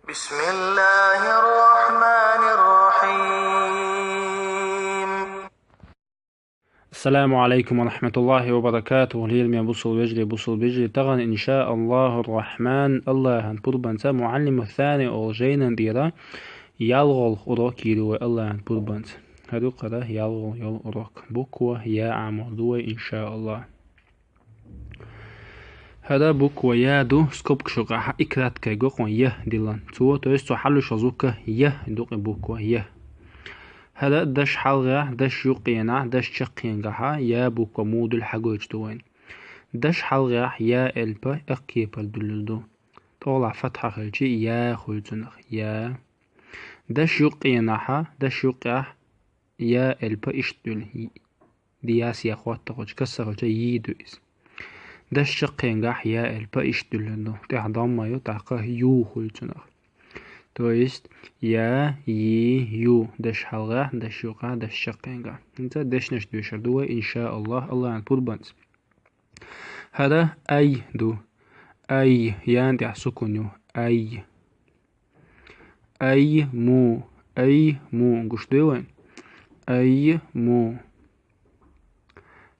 بسم الله الرحمن الرحيم. السلام عليكم ورحمة الله وبركاته. اليوم بوصل بجري تغن إن شاء الله الرحمن الله هنبربنت معلم الثاني أورجينا ديرا يالغل أوروك يدوي الله هنبربنت هدو قرا يالغل يال أوروك بوكوا يا عمودوي إن شاء الله. هذا بوكوا يا دو سكوبك شقاح إكرات كيغوكو يه ديلان تو تويستو حلو شزوكا يه دوق بوكوا يه. هذا دش حلغة دش يقينا دش شقينغها يا بوكو مود الحقوج دوين دش حلغة يا البا اقيبا دلدو طولع فتحة خلجي يا خلجنخ يا دش يقينها دش يقيح يا البا اشتل دياس يا خوات تخوش كسر يدويس دش شقينغح يا البا اشتل تحضم ما يتعقه يو خلجنخ. То есть я, ю, деш халга, деш юга, деш шакенга. انت دش نش دوشر دو إن شاء الله الله نبود بنت. هذا أي دو أي يان دع سكونيو أي أي مو قش دوين أي مو.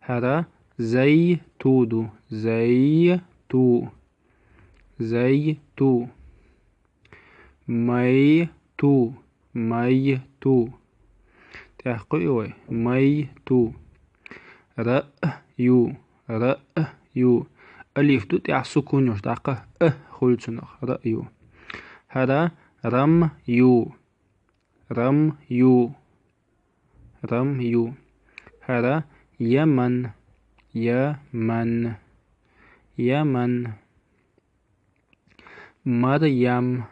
هذا زي تو زي تو مي تو تحقيقي مي تو رأيو ألف دو تع سكون يشتاق خلصنخ رأيو. هذا رميو هذا يمن مريم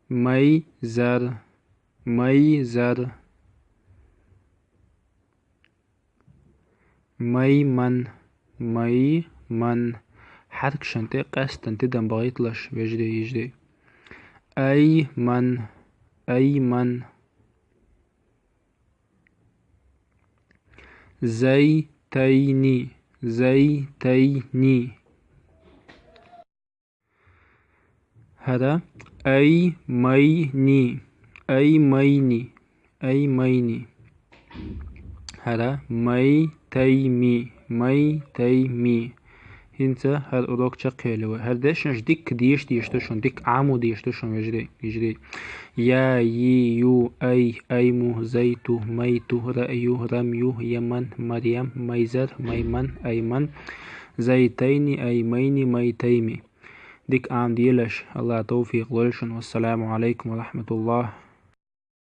ميزر ميمن حرك شنتي قاستن تدن بغيطلش يجري أيمن زيتيني هذا أيميني هذا ميتيمي هنت هل أدوك تقيلوا هل ديش ديش تشون ديك عامو ديش تشون يجري يا يو أيمو زيتو ميتو رأيو رميو يمن مريم ميزر ميمن أيمن زيتيني أيميني ميتيمي ديك عام ديلش الله توفيق ولشن والسلام عليكم ورحمة الله.